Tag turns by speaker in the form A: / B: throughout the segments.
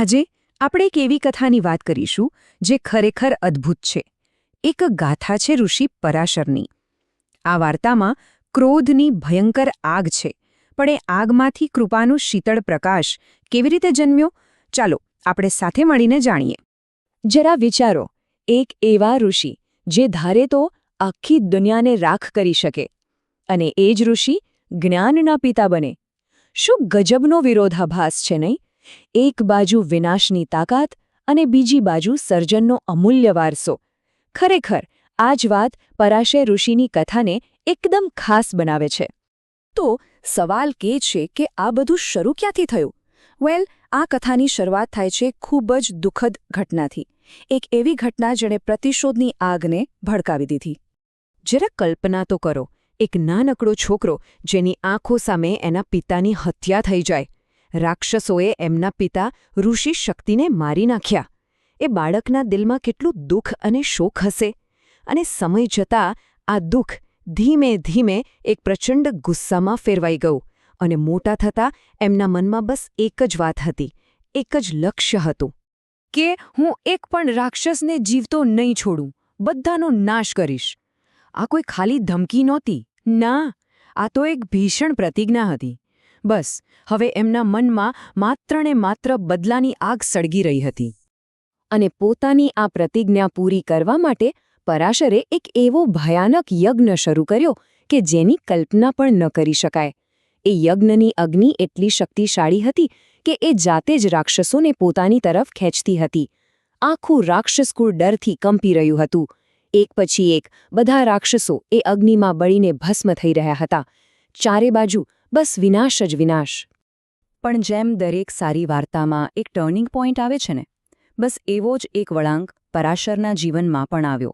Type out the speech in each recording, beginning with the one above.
A: આજે આપણે એક એવી કથાની વાત કરીશું જે ખરેખર અદ્ભુત છે. એક ગાથા છે ઋષિ પરાશરની. આ વાર્તામાં ક્રોધની ભયંકર આગ છે, પણ એ આગમાંથી કૃપાનો શીતળ પ્રકાશ કેવી રીતે જન્મ્યો? ચાલો આપણે સાથે મળીને જાણીએ. જરા વિચારો, એક એવા ઋષિ જે ધારે તો આખી દુનિયાને રાખ કરી શકે, અને એ જ ઋષિ જ્ઞાનના પિતા બને. શું ગજબનો વિરોધાભાસ છે, નહીં? એક બાજુ વિનાશની તાકાત અને બીજી બાજુ સર્જનનો અમૂલ્ય વારસો. ખરેખર આ જ વાત પરાશર ઋષિની કથાને એકદમ ખાસ બનાવે છે. તો સવાલ કે છે કે આ બધું શરૂ ક્યાંથી થયું? વેલ, આ કથાની શરૂઆત થાય છે ખૂબ જ દુઃખદ ઘટનાથી. એક એવી ઘટના જેણે પ્રતિશોધની આગને ભડકાવી દીધી. જરા કલ્પના તો કરો, એક નાનકડો છોકરો જેની આંખો સામે એના પિતાની હત્યા થઈ જાય. રાક્ષસોએ એમના પિતા ઋષિ શક્તિને મારી નાખ્યા. એ બાળકના દિલમાં કેટલું દુઃખ અને શોક હશે. અને સમય જતાં આ દુઃખ ધીમે ધીમે એક પ્રચંડ ગુસ્સામાં ફેરવાઈ ગયું, અને મોટા થતાં એમના મનમાં બસ એક જ વાત હતી, એક જ લક્ષ્ય હતું કે હું એક પણ રાક્ષસને જીવતો નહીં છોડું, બધાનો નાશ કરીશ. આ કોઈ ખાલી ધમકી નહોતી, ના, આ તો એક ભીષણ પ્રતિજ્ઞા હતી. બસ હવે એમના મનમાં માત્ર ને માત્ર બદલાની આગ સળગી રહી હતી. અને પોતાની આ પ્રતિજ્ઞા પૂરી કરવા માટે પરાશરે એક એવો ભયાનક યજ્ઞ શરૂ કર્યો કે જેની કલ્પના પણ ન કરી શકાય. એ યજ્ઞની અગ્નિ એટલી શક્તિશાળી હતી કે એ જાતે જ રાક્ષસોને પોતાની તરફ ખેંચતી હતી. આખું રાક્ષસકુળ ડરથી કંપી રહ્યું હતું. એક પછી એક બધા રાક્ષસો એ અગ્નિમાં બળીને ભસ્મ થઈ રહ્યા હતા. ચારે બાજુ બસ વિનાશ જ વિનાશ. પણ જેમ દરેક સારી વાર્તામાં એક ટર્નિંગ પોઈન્ટ આવે છે ને, બસ એવો જ એક વળાંક પરાશરના જીવનમાં પણ આવ્યો.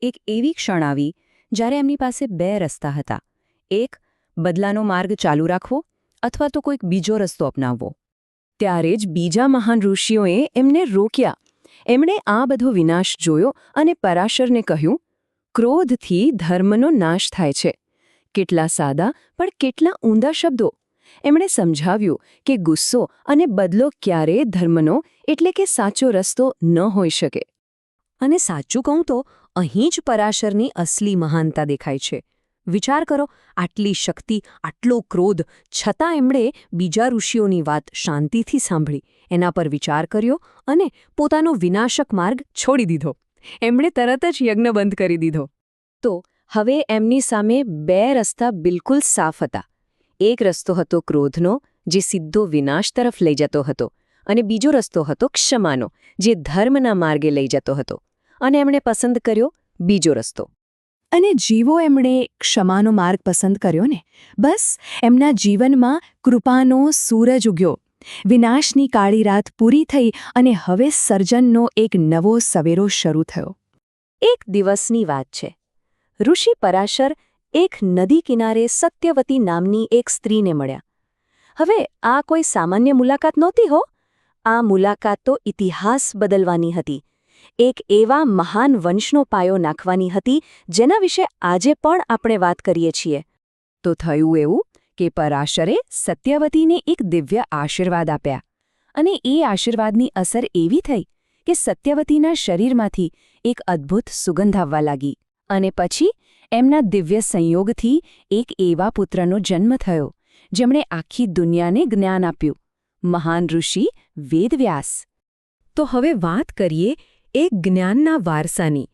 A: એક એવી ક્ષણ આવી જ્યારે એમની પાસે બે રસ્તા હતા. એક, બદલાનો માર્ગ ચાલુ રાખવો, અથવા તો કોઈક બીજો રસ્તો અપનાવવો. ત્યારે જ બીજા મહાન ઋષિઓએ એમને રોક્યા. એમણે આ બધો વિનાશ જોયો અને પરાશરને કહ્યું, ક્રોધથી ધર્મનો નાશ થાય છે. કેટલા સાદા પણ કેટલા ઊંડા શબ્દો! એમણે સમજાવ્યું કે ગુસ્સો અને બદલો ક્યારેય ધર્મનો એટલે કે સાચો રસ્તો ન હોઈ શકે. અને સાચું કહું તો અહીં જ પરાશરની અસલી મહાનતા દેખાય છે. વિચાર કરો, આટલી શક્તિ, આટલો ક્રોધ, છતાં એમણે બીજા ઋષિઓની વાત શાંતિથી સાંભળી, એના પર વિચાર કર્યો અને પોતાનો વિનાશક માર્ગ છોડી દીધો. એમણે તરત જ યજ્ઞ બંધ કરી દીધો. તો હવે એમની સામે બે રસ્તા બિલકુલ સાફ હતા. એક રસ્તો હતો ક્રોધનો, જે સીધો વિનાશ તરફ લઈ જતો હતો, અને બીજો રસ્તો હતો ક્ષમાનો, જે ધર્મના માર્ગે લઈ જતો હતો. અને એમણે પસંદ કર્યો બીજો રસ્તો. અને જીવો એમણે ક્ષમાનો માર્ગ પસંદ કર્યો ને, બસ એમના જીવનમાં કૃપાનો સૂરજ ઉગ્યો. વિનાશની કાળી રાત પૂરી થઈ અને હવે સર્જનનો એક નવો સવેરો શરૂ થયો. એક દિવસની વાત છે. ઋષિ પરાશર એક નદી કિનારે સત્યવતી નામની એક સ્ત્રીને મળ્યા. હવે આ કોઈ સામાન્ય મુલાકાત નહોતી હો. આ મુલાકાત તો ઇતિહાસ બદલવાની હતી. એક એવા મહાન વંશનો પાયો નાખવાની હતી જેના વિશે આજે પણ આપણે વાત કરીએ છીએ. તો થયું એવું કે પરાશરે સત્યવતીને એક દિવ્ય આશીર્વાદ આપ્યા. અને એ આશીર્વાદની અસર એવી થઈ કે સત્યવતીના શરીરમાંથી એક અદ્ભુત સુગંધ આવવા લાગી. અને પછી એમના દિવ્ય સંયોગથી એક એવા પુત્રનો જન્મ થયો જેમણે આખી દુનિયાને જ્ઞાન આપ્યું, મહાન ઋષિ વેદવ્યાસ. તો હવે વાત કરીએ એક જ્ઞાનના વારસાની.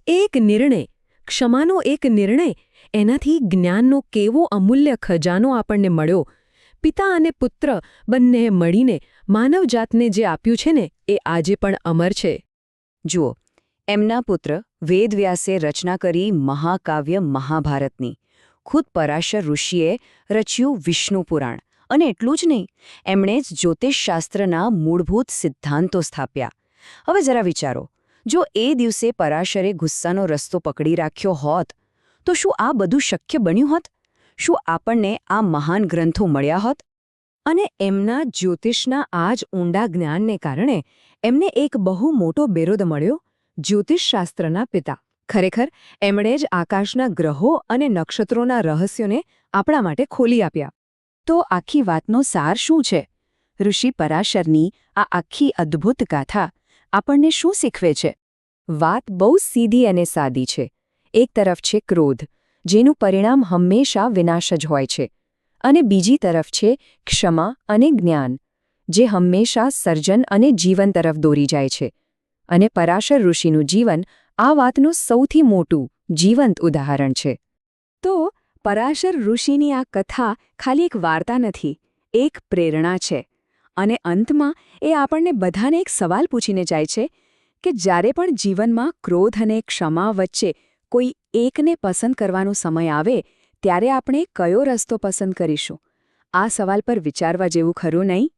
A: એક નિર્ણય, ક્ષમાનો એક નિર્ણય, એનાથી જ્ઞાનનો કેવો અમૂલ્ય ખજાનો આપણને મળ્યો. પિતા અને પુત્ર બંને મળીને માનવજાતને જે આપ્યું છે ને, એ આજે પણ અમર છે. જુઓ, એમના પુત્ર વેદવ્યાસે રચના કરી મહાકાવ્ય મહાભારતની. ખુદ પરાશર ઋષિએ રચ્યું વિષ્ણુ પુરાણ. અને એટલું જ નહીં, એમણે જ જ્યોતિષશાસ્ત્રના મૂળભૂત સિદ્ધાંતો સ્થાપ્યા. હવે જરા વિચારો, જો એ દિવસે પરાશરે ગુસ્સાનો રસ્તો પકડી રાખ્યો હોત, તો શું આ બધું શક્ય બન્યું હોત? શું આપણને આ મહાન ગ્રંથો મળ્યા હોત? અને એમના જ્યોતિષના આ જ ઊંડા જ્ઞાનને કારણે એમને એક બહુ મોટો બિરુદ મળ્યો, જ્યોતિષશાસ્ત્રના પિતા. ખરેખર એમણે જ આકાશના ગ્રહો અને નક્ષત્રોના રહસ્યોને આપણા માટે ખોલી આપ્યા. તો આખી વાતનો સાર શું છે? ઋષિ પરાશરની આ આખી અદ્ભુત ગાથા આપણને શું શીખવે છે? વાત બહુ સીધી અને સાદી છે. એક તરફ છે ક્રોધ, જેનું પરિણામ હંમેશા વિનાશ જ હોય છે, અને બીજી તરફ છે ક્ષમા અને જ્ઞાન, જે હંમેશા સર્જન અને જીવન તરફ દોરી જાય છે. અને પરાશર ઋષિનું જીવન આ વાતનું સૌથી મોટું, જીવંત ઉદાહરણ છે. તો પરાશર ઋષિની આ કથા ખાલી એક વાર્તા નથી, એક પ્રેરણા છે. અને અંતમાં એ આપણને બધાને એક સવાલ પૂછીને જાય છે કે જ્યારે પણ જીવનમાં ક્રોધ અને ક્ષમા વચ્ચે કોઈ એકને પસંદ કરવાનો સમય આવે ત્યારે આપણે કયો રસ્તો પસંદ કરીશું? આ સવાલ પર વિચારવા જેવું ખરું નહીં?